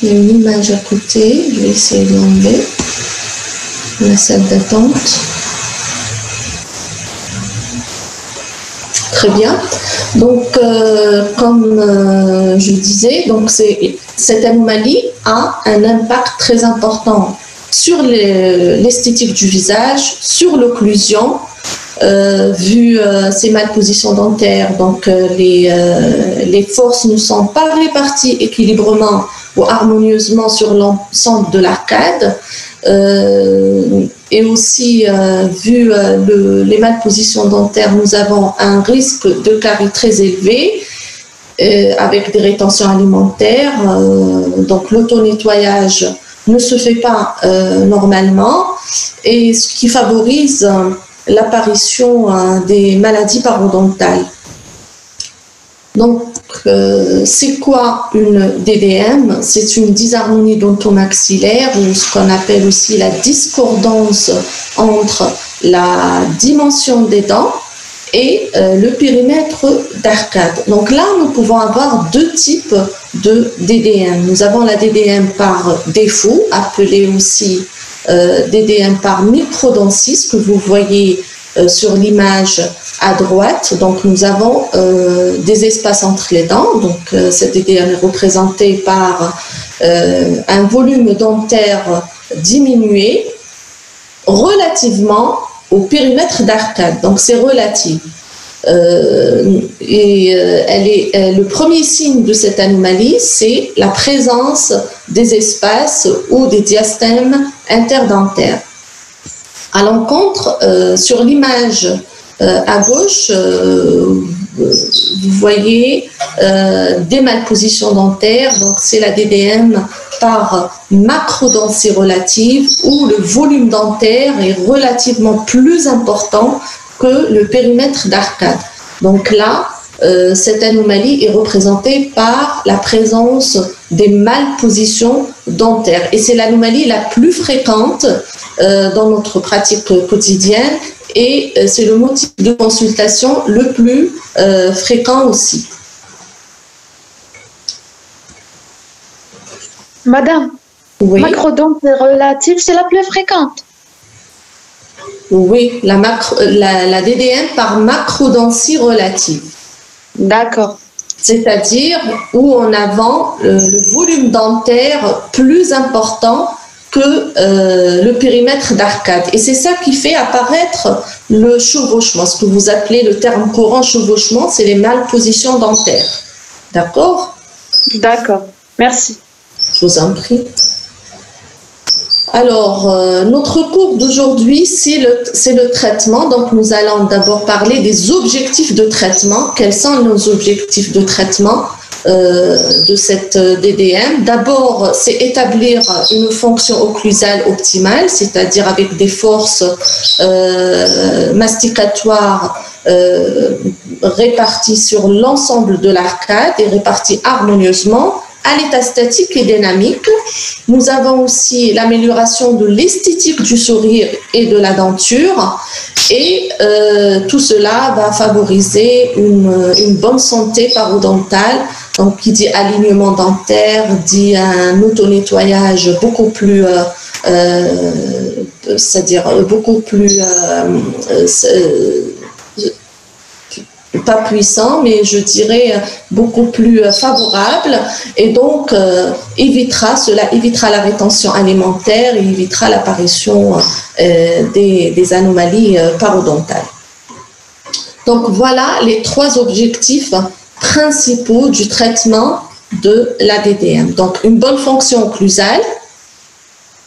Il y a une image à côté, je vais essayer de l'enlever. La salle d'attente. Très bien. Donc, comme je disais, donc cette anomalie a un impact très important sur l'esthétique du visage, sur l'occlusion, vu ces malpositions dentaires. Donc, les forces ne sont pas réparties équilibrement ou harmonieusement sur l'ensemble de l'arcade. Et aussi, vu les malpositions dentaires, nous avons un risque de carie très élevé avec des rétentions alimentaires. Donc, l'auto-nettoyage ne se fait pas normalement, et ce qui favorise l'apparition des maladies parodontales. Donc, c'est quoi une DDM? C'est une dysharmonie dentomaxillaire, ou ce qu'on appelle aussi la discordance entre la dimension des dents et le périmètre d'arcade. Donc là, nous pouvons avoir deux types de DDM. Nous avons la DDM par défaut, appelée aussi DDM par microdontie, que vous voyez sur l'image à droite. Donc nous avons des espaces entre les dents. Donc cette DDM est représentée par un volume dentaire diminué relativement au périmètre d'arcade. Donc c'est relatif. Le premier signe de cette anomalie, c'est la présence des espaces ou des diastèmes interdentaires. À l'encontre, sur l'image à gauche, vous voyez des malpositions dentaires. Donc c'est la DDM par macrodontie relative, où le volume dentaire est relativement plus important que le périmètre d'arcade. Donc là, cette anomalie est représentée par la présence des malpositions dentaires. Et c'est l'anomalie la plus fréquente dans notre pratique quotidienne, et c'est le motif de consultation le plus fréquent aussi. Madame, oui. Macrodontie relative, c'est la plus fréquente. Oui, la DDM par macrodontie relative. D'accord. C'est-à-dire où on a le volume dentaire plus important que le périmètre d'arcade. Et c'est ça qui fait apparaître le chevauchement. Ce que vous appelez le terme courant chevauchement, c'est les malpositions dentaires. D'accord? D'accord. Merci. Je vous en prie. Alors, notre cours d'aujourd'hui, c'est le traitement. Donc, nous allons d'abord parler des objectifs de traitement. Quels sont nos objectifs de traitement de cette DDM? D'abord, c'est établir une fonction occlusale optimale, c'est-à-dire avec des forces masticatoires réparties sur l'ensemble de l'arcade et réparties harmonieusement à l'état statique et dynamique. Nous avons aussi l'amélioration de l'esthétique du sourire et de la denture, et tout cela va favoriser une bonne santé parodontale. Donc, qui dit alignement dentaire, dit un auto-nettoyage beaucoup plus, c'est-à-dire beaucoup plus, pas puissant, mais je dirais beaucoup plus favorable, et donc cela évitera la rétention alimentaire et évitera l'apparition des anomalies parodontales. Donc voilà les trois objectifs principaux du traitement de la DDM. Donc une bonne fonction occlusale,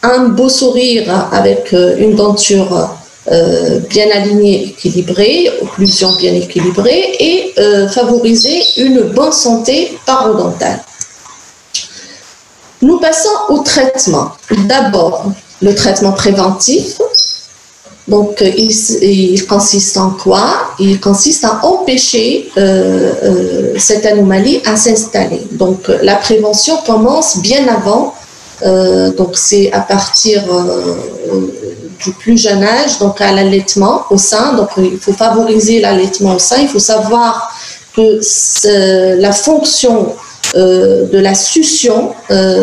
un beau sourire avec une denture bien alignée, équilibrée, occlusion bien équilibrée, et favoriser une bonne santé parodontale. Nous passons au traitement. D'abord, le traitement préventif. Donc, il consiste en quoi? Il consiste à empêcher cette anomalie à s'installer. Donc, la prévention commence bien avant. Donc, c'est à partir du plus jeune âge, donc à l'allaitement au sein. Donc, il faut favoriser l'allaitement au sein. Il faut savoir que la fonction de la succion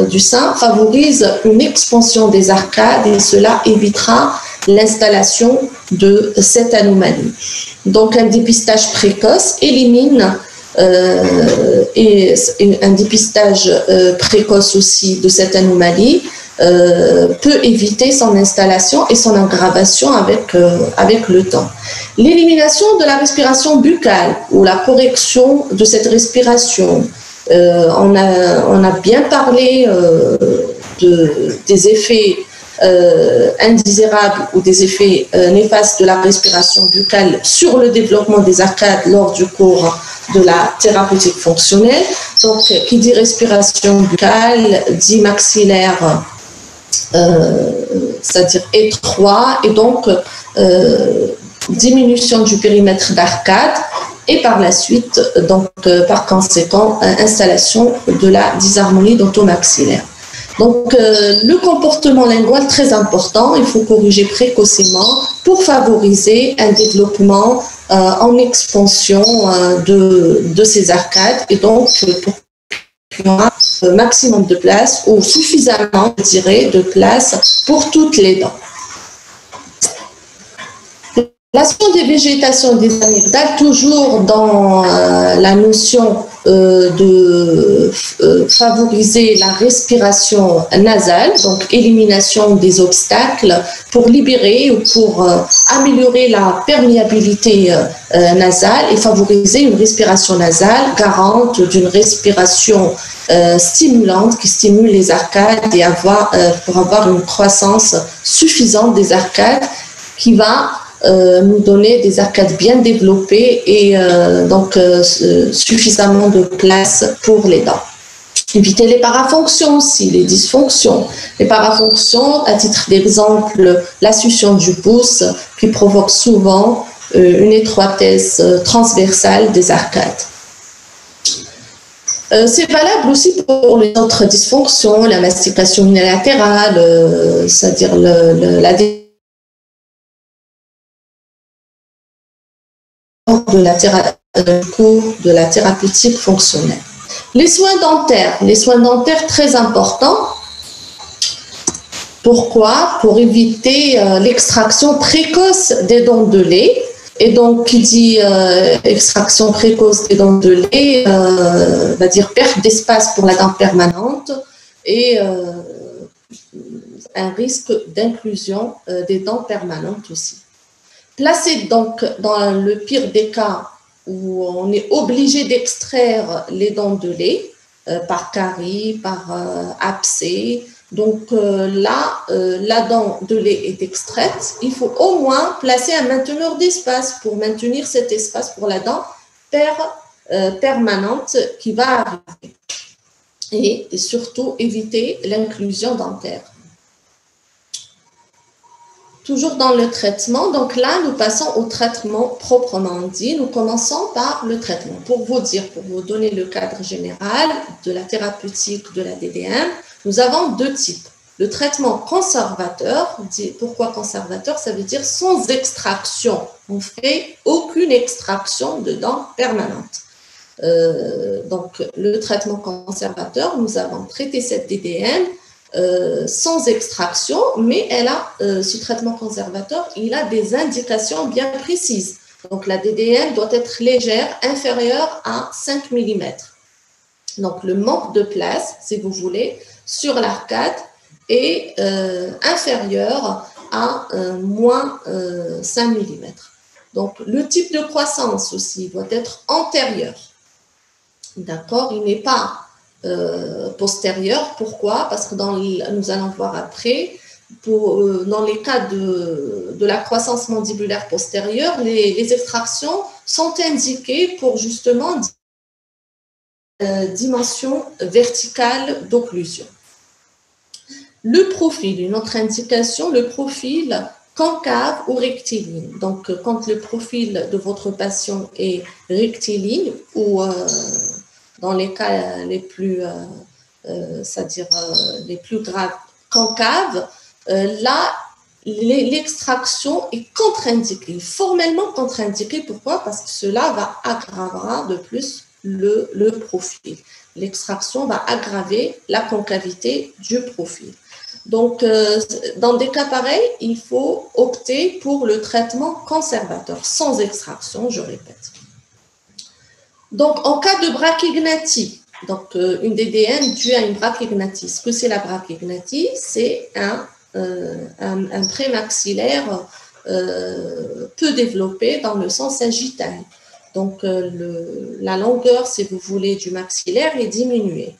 du sein favorise une expansion des arcades et cela évitera l'installation de cette anomalie. Donc un dépistage précoce élimine et un dépistage précoce aussi de cette anomalie peut éviter son installation et son aggravation avec le temps. L'élimination de la respiration buccale ou la correction de cette respiration, on a bien parlé des effets indésirables ou des effets néfastes de la respiration buccale sur le développement des arcades lors du cours de la thérapeutique fonctionnelle. Donc, qui dit respiration buccale dit maxillaire, c'est-à-dire étroit, et donc diminution du périmètre d'arcade, et par la suite, donc par conséquent, installation de la dysharmonie d'entomaxillaire. Donc, le comportement lingual très important, il faut corriger précocement pour favoriser un développement en expansion de ces arcades et donc pour qu'il y ait un maximum de place ou suffisamment, je dirais, de place pour toutes les dents. L'action des végétations des amygdales, toujours dans la notion de favoriser la respiration nasale, donc élimination des obstacles pour libérer ou pour améliorer la perméabilité nasale et favoriser une respiration nasale garante d'une respiration stimulante qui stimule les arcades et pour avoir une croissance suffisante des arcades qui va nous donner des arcades bien développées et donc suffisamment de place pour les dents. Éviter les parafonctions aussi, les dysfonctions. Les parafonctions, à titre d'exemple, la succion du pouce qui provoque souvent une étroitesse transversale des arcades. C'est valable aussi pour les autres dysfonctions, la mastication unilatérale, c'est-à-dire la de la thérapeutique fonctionnelle. Les soins dentaires très importants. Pourquoi? Pour éviter l'extraction précoce des dents de lait. Et donc, qui dit extraction précoce des dents de lait, va dire perte d'espace pour la dent permanente et un risque d'inclusion des dents permanentes aussi. Placé donc dans le pire des cas où on est obligé d'extraire les dents de lait par carie, par abcès. Donc là, la dent de lait est extraite. Il faut au moins placer un mainteneur d'espace pour maintenir cet espace pour la dent permanente qui va arriver. Et surtout éviter l'inclusion dentaire. Toujours dans le traitement, donc là, nous passons au traitement proprement dit. Nous commençons par le traitement. Pour vous donner le cadre général de la thérapeutique de la DDM, nous avons deux types. Le traitement conservateur, pourquoi conservateur? Ça veut dire sans extraction. On ne fait aucune extraction de dents permanente. Donc, le traitement conservateur, nous avons traité cette DDM sans extraction, mais ce traitement conservateur, il a des indications bien précises. Donc, la DDM doit être légère, inférieure à 5 mm. Donc, le manque de place, si vous voulez, sur l'arcade est inférieur à moins 5 mm. Donc, le type de croissance aussi doit être antérieur. D'accord? Il n'est pas postérieure. Pourquoi? Parce que nous allons voir après, dans les cas de la croissance mandibulaire postérieure, les extractions sont indiquées pour justement dimension verticale d'occlusion. Le profil, une autre indication, le profil concave ou rectiligne. Donc, quand le profil de votre patient est rectiligne ou dans les cas les plus, c'est-à-dire les plus graves, concave, là, l'extraction est contre-indiquée, formellement contre-indiquée. Pourquoi? Parce que cela va aggravera de plus le profil. L'extraction va aggraver la concavité du profil. Donc, dans des cas pareils, il faut opter pour le traitement conservateur, sans extraction, je répète. Donc, en cas de brachygnathie, donc une DDM due à une brachygnathie, ce que c'est la brachygnathie? C'est un prémaxillaire peu développé dans le sens sagittal. Donc, la longueur, si vous voulez, du maxillaire est diminuée.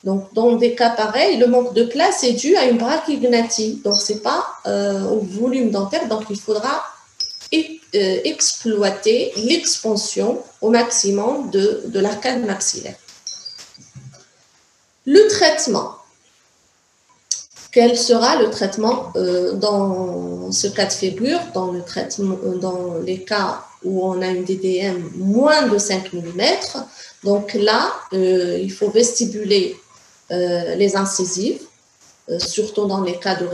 Donc, dans des cas pareils, le manque de place est dû à une brachygnathie. Donc, ce n'est pas au volume dentaire. Donc, il faudra exploiter l'expansion au maximum de l'arcade maxillaire. Le traitement. Quel sera le traitement dans ce cas de figure, dans les cas où on a une DDM moins de 5 mm? Donc là, il faut vestibuler les incisives, surtout dans les cas de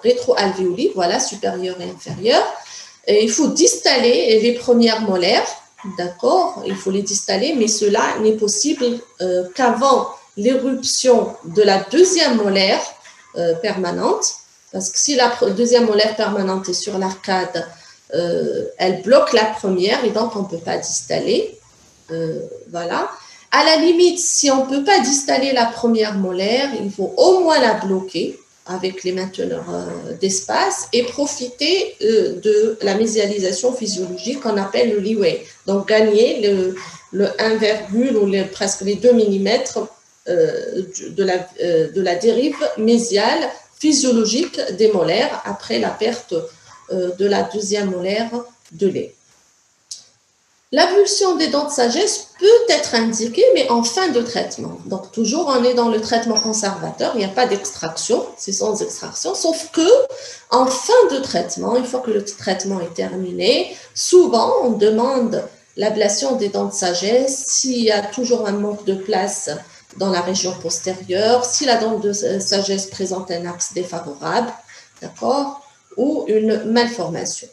rétroalvéolis, voilà, supérieur et inférieur. Et il faut distaller les premières molaires, d'accord? Il faut les distaller, mais cela n'est possible qu'avant l'éruption de la deuxième molaire permanente, parce que si la deuxième molaire permanente est sur l'arcade, elle bloque la première et donc on ne peut pas distaller. Voilà. À la limite, si on ne peut pas distaller la première molaire, il faut au moins la bloquer avec les mainteneurs d'espace et profiter de la mésialisation physiologique qu'on appelle le leeway. Donc, gagner le 1, ou presque les 2 mm de la dérive mésiale physiologique des molaires après la perte de la deuxième molaire de lait. L'avulsion des dents de sagesse peut être indiquée, mais en fin de traitement. Donc, toujours, on est dans le traitement conservateur. Il n'y a pas d'extraction, c'est sans extraction. Sauf que, en fin de traitement, une fois que le traitement est terminé, souvent, on demande l'ablation des dents de sagesse s'il y a toujours un manque de place dans la région postérieure, si la dent de sagesse présente un axe défavorable, d'accord, ou une malformation.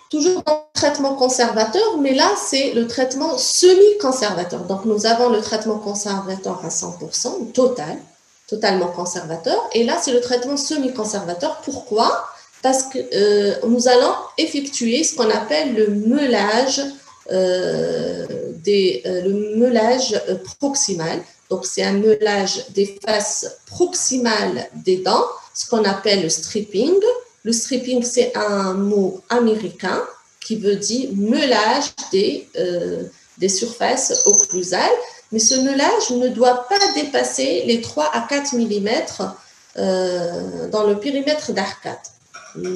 Toujours dans le traitement conservateur, mais là, c'est le traitement semi-conservateur. Donc, nous avons le traitement conservateur à 100%, totalement conservateur. Et là, c'est le traitement semi-conservateur. Pourquoi? Parce que nous allons effectuer ce qu'on appelle le meulage, le meulage proximal. Donc, c'est un meulage des faces proximales des dents, ce qu'on appelle le stripping. Le stripping, c'est un mot américain qui veut dire meulage des surfaces occlusales. Mais ce meulage ne doit pas dépasser les 3 à 4 mm dans le périmètre d'arcade.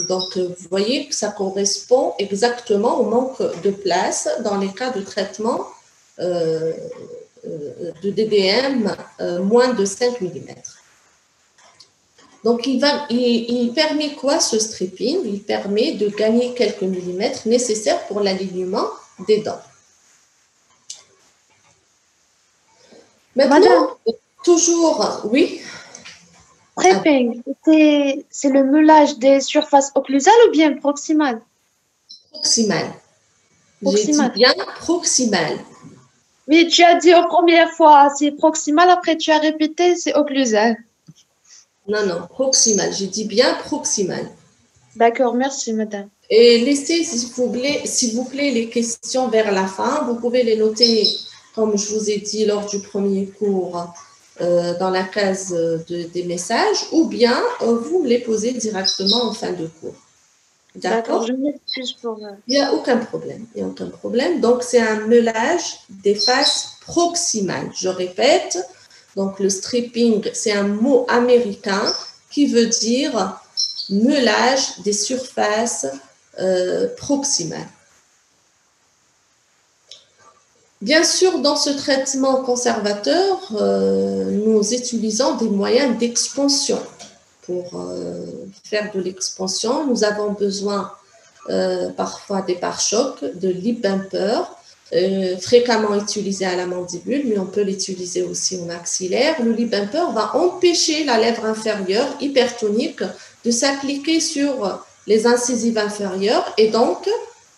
Donc, vous voyez que ça correspond exactement au manque de place dans les cas de traitement de DDM moins de 5 mm. Donc, il permet quoi ce stripping? Il permet de gagner quelques millimètres nécessaires pour l'alignement des dents. Maintenant, Madame, toujours, oui. Stripping, c'est le meulage des surfaces occlusales ou bien proximales? Proximal. J'ai dit Proximal. bien proximal. Oui, tu as dit la première fois, c'est proximal, après tu as répété, c'est occlusal. Non, proximal. J'ai dit bien proximal. D'accord, merci, madame. Et laissez, s'il vous plaît, les questions vers la fin. Vous pouvez les noter, comme je vous ai dit lors du premier cours, dans la case des messages, ou bien vous me les posez directement en fin de cours. D'accord, je m'excuse pour... Il n'y a aucun problème. Il n'y a aucun problème. Donc, c'est un meulage des faces proximales. Je répète, donc le stripping, c'est un mot américain qui veut dire meulage des surfaces proximales. Bien sûr, dans ce traitement conservateur, nous utilisons des moyens d'expansion. Pour faire de l'expansion, nous avons besoin parfois des pare-chocs, de lip bumper, fréquemment utilisé à la mandibule, mais on peut l'utiliser aussi au maxillaire. Le lip bumper va empêcher la lèvre inférieure hypertonique de s'appliquer sur les incisives inférieures et donc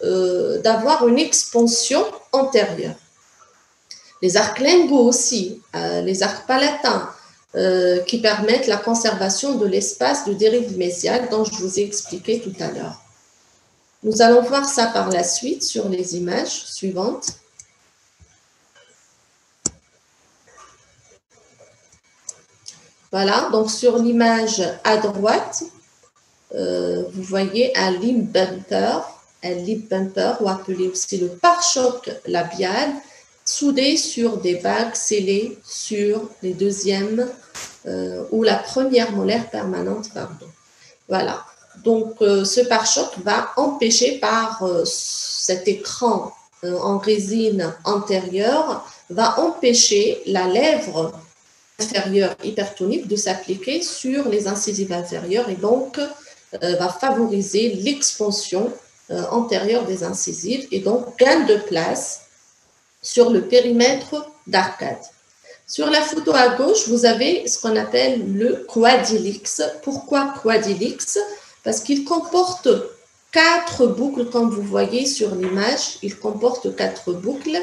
d'avoir une expansion antérieure. Les arcs linguaux aussi, les arcs palatins, qui permettent la conservation de l'espace de dérive mésiale dont je vous ai expliqué tout à l'heure. Nous allons voir ça par la suite sur les images suivantes. Voilà, donc sur l'image à droite, vous voyez un lip bumper, ou appelé aussi le pare-choc labial, soudé sur des bagues scellées sur les deuxièmes ou la première molaire permanente, pardon. Voilà, donc ce pare-choc va empêcher par cet écran en résine antérieure, va empêcher la lèvre inférieure hypertonique de s'appliquer sur les incisives inférieures et donc va favoriser l'expansion antérieure des incisives et donc gain de place sur le périmètre d'arcade. Sur la photo à gauche, vous avez ce qu'on appelle le quadilix. Pourquoi quadilix? Parce qu'il comporte 4 boucles, comme vous voyez sur l'image, il comporte 4 boucles.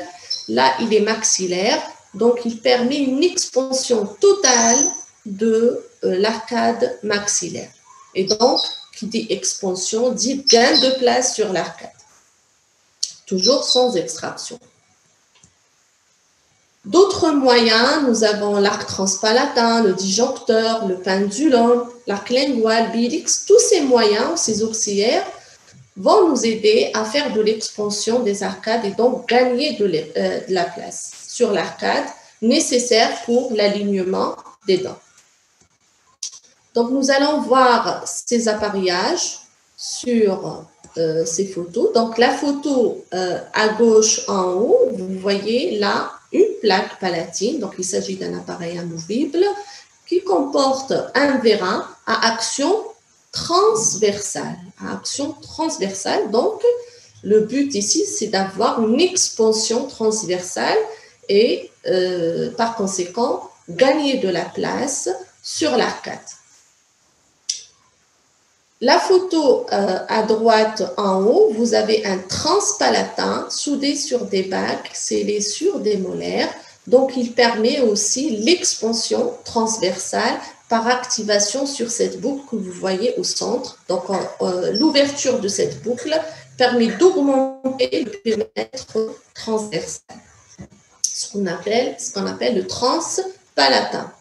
Là, il est maxillaire, donc il permet une expansion totale de l'arcade maxillaire. Et donc, qui dit expansion, dit gain de place sur l'arcade. Toujours sans extraction. D'autres moyens, nous avons l'arc transpalatin, le disjoncteur, le pendulum, l'arc lingual, bilix. Tous ces moyens, ces auxiliaires, vont nous aider à faire de l'expansion des arcades et donc gagner de la place sur l'arcade nécessaire pour l'alignement des dents. Donc, nous allons voir ces appareillages sur ces photos. Donc, la photo à gauche en haut, vous voyez là une plaque palatine. Donc, il s'agit d'un appareil amovible qui comporte un vérin à action transversale. Donc, le but ici, c'est d'avoir une expansion transversale et par conséquent, gagner de la place sur l'arcade. La photo à droite en haut, vous avez un transpalatin soudé sur des bagues scellées sur des molaires. Donc, il permet aussi l'expansion transversale par activation sur cette boucle que vous voyez au centre. Donc, l'ouverture de cette boucle permet d'augmenter le périmètre transversal, ce qu'on appelle le transpalatin.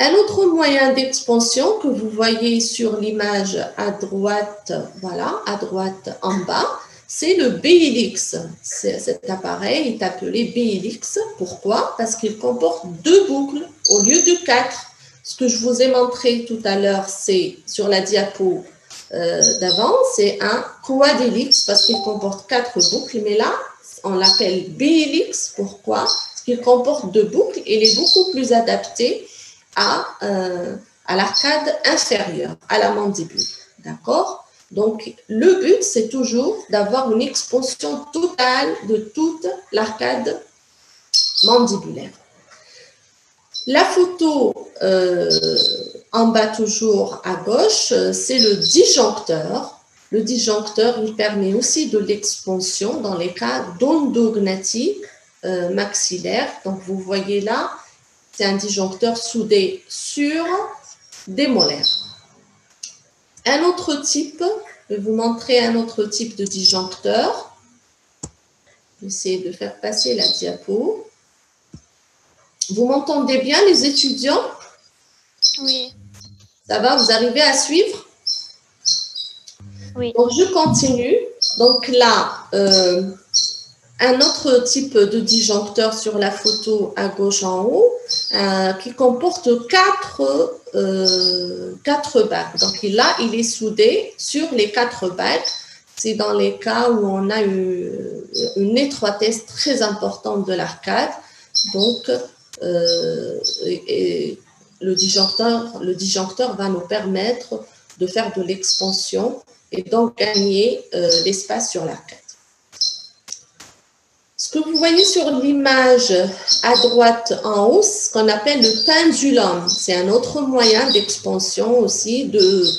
Un autre moyen d'expansion que vous voyez sur l'image à droite, voilà, à droite en bas, c'est le BLX. Cet appareil est appelé BLX. Pourquoi? Parce qu'il comporte 2 boucles au lieu de 4. Ce que je vous ai montré tout à l'heure, c'est sur la diapo d'avant, c'est un quadilix parce qu'il comporte 4 boucles. Mais là, on l'appelle BLX. Pourquoi? Parce qu'il comporte 2 boucles et il est beaucoup plus adapté à l'arcade inférieure, à la mandibule. D'accord? Donc, le but, c'est toujours d'avoir une expansion totale de toute l'arcade mandibulaire. La photo en bas toujours à gauche, c'est le disjoncteur. Le disjoncteur, il permet aussi de l'expansion dans les cas d'endognathie maxillaire. Donc, vous voyez là, c'est un disjoncteur soudé sur des molaires. Un autre type, je vais vous montrer un autre type de disjoncteur. Je vais essayer de faire passer la diapo. Vous m'entendez bien, les étudiants? Oui. Ça va, vous arrivez à suivre? Oui. Donc, je continue. Donc là, un autre type de disjoncteur sur la photo à gauche en haut, qui comporte 4 bagues. Donc là, il est soudé sur les 4 bagues. C'est dans les cas où on a une étroitesse très importante de l'arcade. Donc, le disjoncteur va nous permettre de faire de l'expansion et donc gagner l'espace sur l'arcade. Ce Ce que vous voyez sur l'image à droite en haut, ce qu'on appelle le pendulum, c'est un autre moyen d'expansion aussi,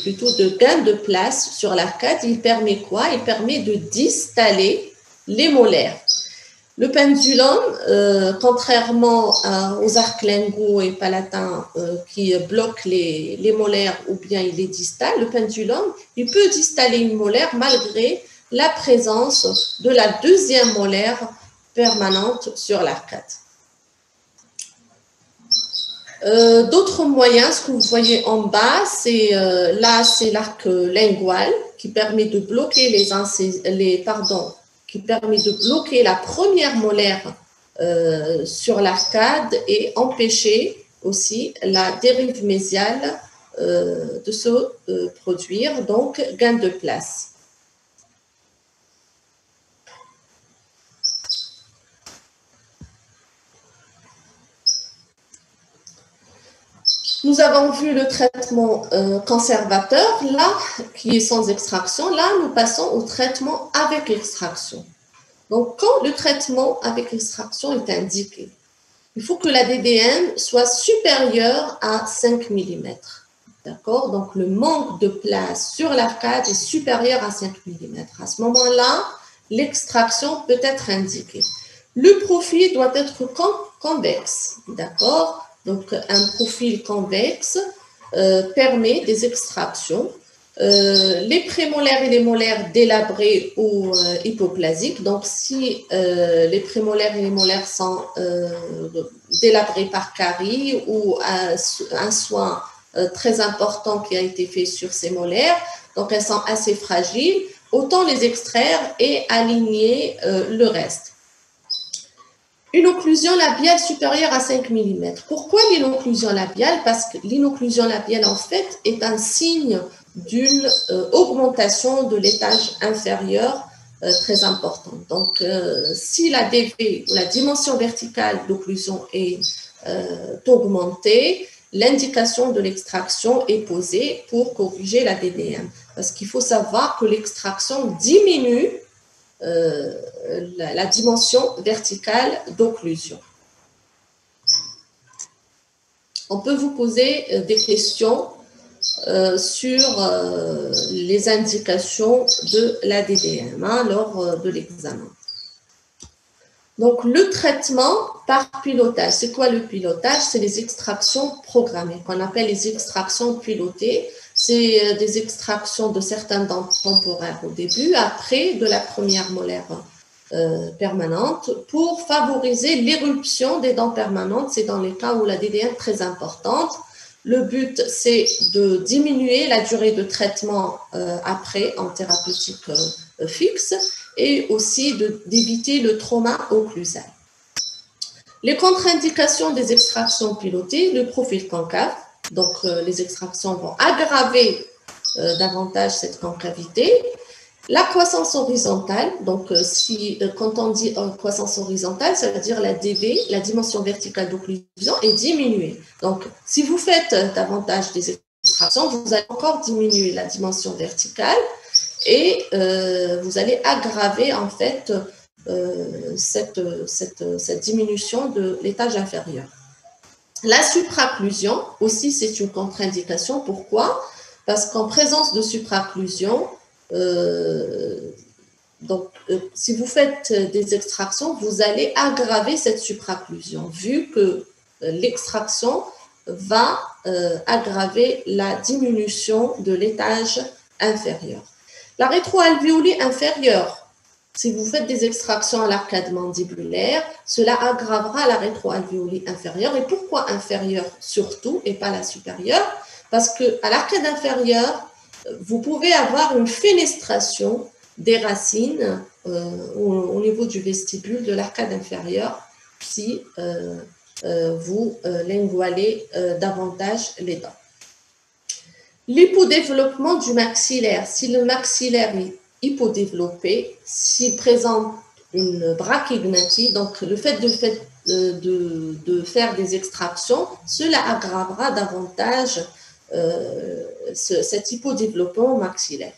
plutôt de gain de place sur l'arcade. Il permet quoi? Il permet de distaller les molaires. Le pendulum, contrairement aux arcs linguaux et palatins qui bloquent les molaires ou bien il les distalle, le pendulum, il peut distaller une molaire malgré la présence de la deuxième molaire permanente sur l'arcade. D'autres moyens, ce que vous voyez en bas, c'est l'arc lingual qui permet de bloquer qui permet de bloquer la première molaire sur l'arcade et empêcher aussi la dérive mésiale de se produire, donc gain de place. Nous avons vu le traitement conservateur, là, qui est sans extraction. Là, nous passons au traitement avec extraction. Donc, quand le traitement avec extraction est indiqué, il faut que la DDM soit supérieure à 5 mm. D'accord? Donc, le manque de place sur l'arcade est supérieur à 5 mm. À ce moment-là, l'extraction peut être indiquée. Le profil doit être convexe. D'accord? Donc, un profil convexe permet des extractions. Les prémolaires et les molaires délabrés ou hypoplasiques. Donc, si les prémolaires et les molaires sont délabrés par carie ou un soin très important qui a été fait sur ces molaires, donc elles sont assez fragiles, autant les extraire et aligner le reste. Une occlusion labiale supérieure à 5 mm. Pourquoi l'inocclusion labiale? Parce que l'inocclusion labiale, en fait, est un signe d'une augmentation de l'étage inférieur très importante. Donc, si la DV, la dimension verticale d'occlusion est augmentée, l'indication de l'extraction est posée pour corriger la DDM. Parce qu'il faut savoir que l'extraction diminue la dimension verticale d'occlusion. On peut vous poser des questions sur les indications de la DDM lors de l'examen. Donc, le traitement par pilotage. C'est quoi le pilotage? C'est les extractions programmées, qu'on appelle les extractions pilotées. C'est des extractions de certaines dents temporaires au début, après de la première molaire permanente, pour favoriser l'éruption des dents permanentes. C'est dans les cas où la DDM est très importante. Le but, c'est de diminuer la durée de traitement après en thérapeutique fixe et aussi d'éviter le trauma occlusal. Les contre-indications des extractions pilotées, le profil concave. Donc, les extractions vont aggraver davantage cette concavité. La croissance horizontale, donc quand on dit croissance horizontale, ça veut dire la DV, la dimension verticale d'occlusion, est diminuée. Donc, si vous faites davantage des extractions, vous allez encore diminuer la dimension verticale et vous allez aggraver en fait cette diminution de l'étage inférieur. La supraocclusion, aussi, c'est une contre-indication. Pourquoi? Parce qu'en présence de supraocclusion, si vous faites des extractions, vous allez aggraver cette supraocclusion, vu que l'extraction va aggraver la diminution de l'étage inférieur. La rétroalvéolie inférieure, si vous faites des extractions à l'arcade mandibulaire, cela aggravera la rétroalvéolie inférieure. Et pourquoi inférieure surtout et pas la supérieure? Parce qu'à l'arcade inférieure, vous pouvez avoir une fenestration des racines au niveau du vestibule de l'arcade inférieure si vous lingualez davantage les dents. L'hypodéveloppement du maxillaire. Si le maxillaire est hypodéveloppé, s'il présente une brachygnathie, donc le fait de faire des extractions, cela aggravera davantage cet hypodéveloppement maxillaire.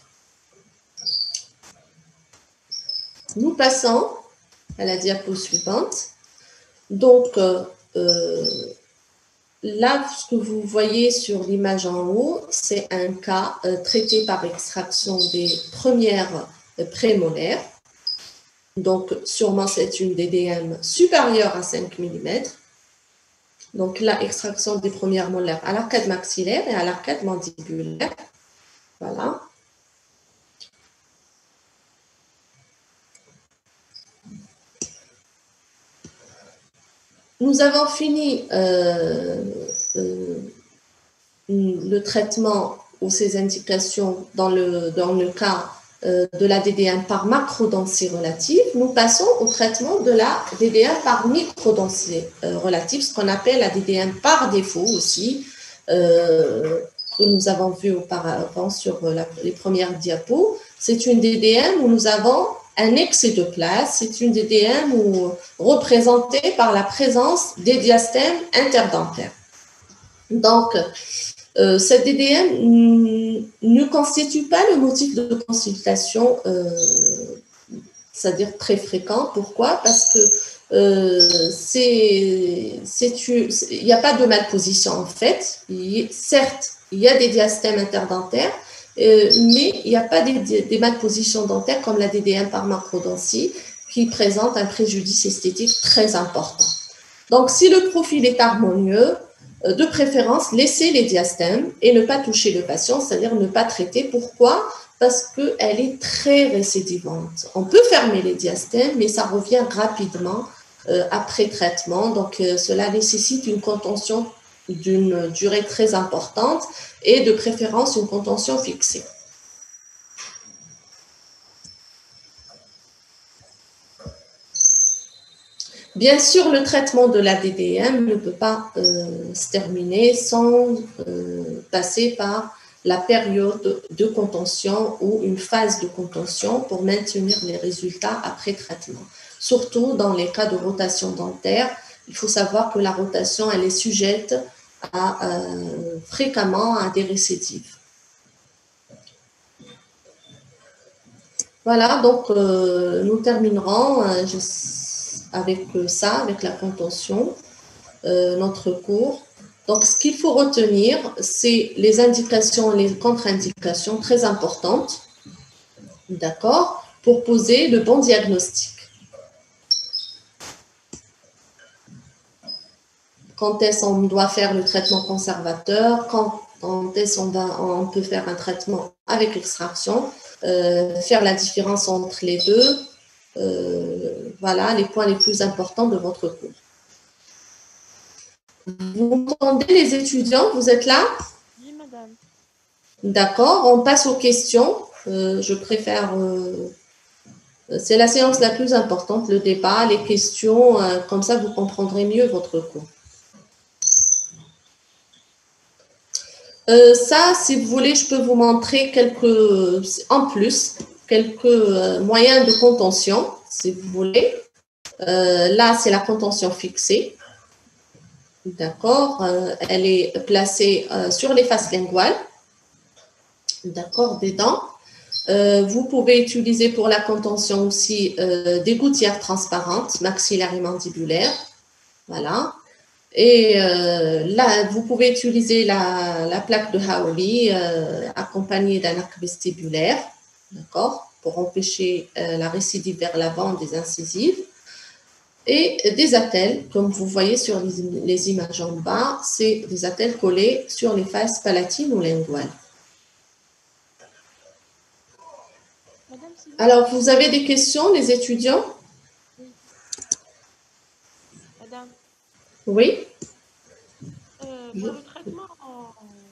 Nous passons à la diapo suivante. Donc, là, ce que vous voyez sur l'image en haut, c'est un cas traité par extraction des premières prémolaires. Donc, sûrement, c'est une DDM supérieure à 5 mm. Donc, là, extraction des premières molaires à l'arcade maxillaire et à l'arcade mandibulaire. Voilà. Nous avons fini le traitement ou ses indications dans le cas de la DDM par macrodensité relative. Nous passons au traitement de la DDM par microdensité relative, ce qu'on appelle la DDM par défaut aussi, que nous avons vu auparavant sur les premières diapos. C'est une DDM où nous avons un excès de place. C'est une DDM représentée par la présence des diastèmes interdentaires. Donc, cette DDM ne constitue pas le motif de consultation, c'est-à-dire très fréquent. Pourquoi? Parce que il n'y a pas de malposition en fait. Certes, il y a des diastèmes interdentaires, mais il n'y a pas des malpositions dentaires comme la DDM par macrodontie qui présente un préjudice esthétique très important. Donc, si le profil est harmonieux, de préférence, laisser les diastèmes et ne pas toucher le patient, c'est-à-dire ne pas traiter. Pourquoi? Parce qu'elle est très récidivante. On peut fermer les diastèmes, mais ça revient rapidement après traitement. Donc, cela nécessite une contention d'une durée très importante et de préférence une contention fixée. Bien sûr, le traitement de la DDM ne peut pas se terminer sans passer par la période de contention ou une phase de contention pour maintenir les résultats après traitement. Surtout dans les cas de rotation dentaire, il faut savoir que la rotation, elle est sujette fréquemment à des récidives. Voilà, donc nous terminerons avec ça, avec la contention, notre cours. Donc, ce qu'il faut retenir, c'est les indications et les contre-indications très importantes, d'accord, pour poser le bon diagnostic. Quand est-ce qu'on doit faire le traitement conservateur, quand est-ce on peut faire un traitement avec extraction, faire la différence entre les deux. Voilà les points les plus importants de votre cours. Vous entendez les étudiants? Vous êtes là? Oui, madame. D'accord, on passe aux questions. Je préfère... c'est la séance la plus importante, le débat, les questions. Comme ça, vous comprendrez mieux votre cours. Ça, si vous voulez, je peux vous montrer quelques moyens de contention, si vous voulez. Là, c'est la contention fixée. D'accord, elle est placée sur les faces linguales. D'accord, des dents. Vous pouvez utiliser pour la contention aussi des gouttières transparentes, maxillaires et mandibulaires. Voilà. Et là, vous pouvez utiliser la plaque de Hawley accompagnée d'un arc vestibulaire, d'accord, pour empêcher la récidive vers l'avant des incisives. Et des attelles, comme vous voyez sur les images en bas, c'est des attelles collées sur les faces palatines ou linguales. Alors, vous avez des questions, les étudiants? Madame. Oui. Pour le traitement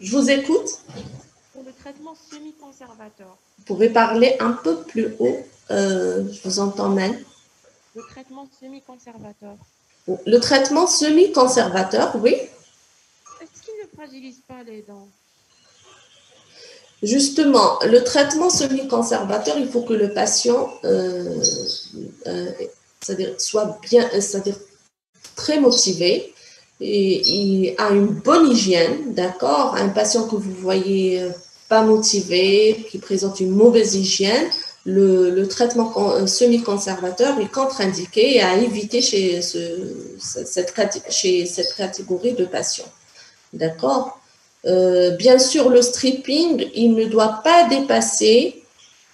Je vous écoute. Pour le traitement semi-conservateur. Vous pouvez parler un peu plus haut. Je vous entends mal. Le traitement semi-conservateur. Le traitement semi-conservateur, oui. Est-ce qu'il ne fragilise pas les dents? Justement, le traitement semi-conservateur, il faut que le patient soit bien, c'est-à-dire très motivé et il a une bonne hygiène, d'accord? Un patient que vous voyez pas motivé, qui présente une mauvaise hygiène, le traitement semi-conservateur est contre-indiqué et à éviter chez cette catégorie de patients. D'accord? Bien sûr, le stripping, il ne doit pas dépasser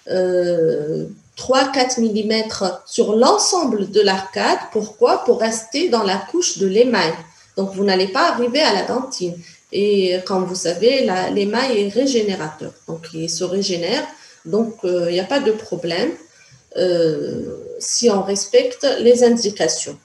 3-4 mm sur l'ensemble de l'arcade. Pourquoi? Pour rester dans la couche de l'émail. Donc, vous n'allez pas arriver à la dentine. Et comme vous savez, l'émail est régénérateur. Donc, il se régénère. Donc, il n'y a pas de problème si on respecte les indications.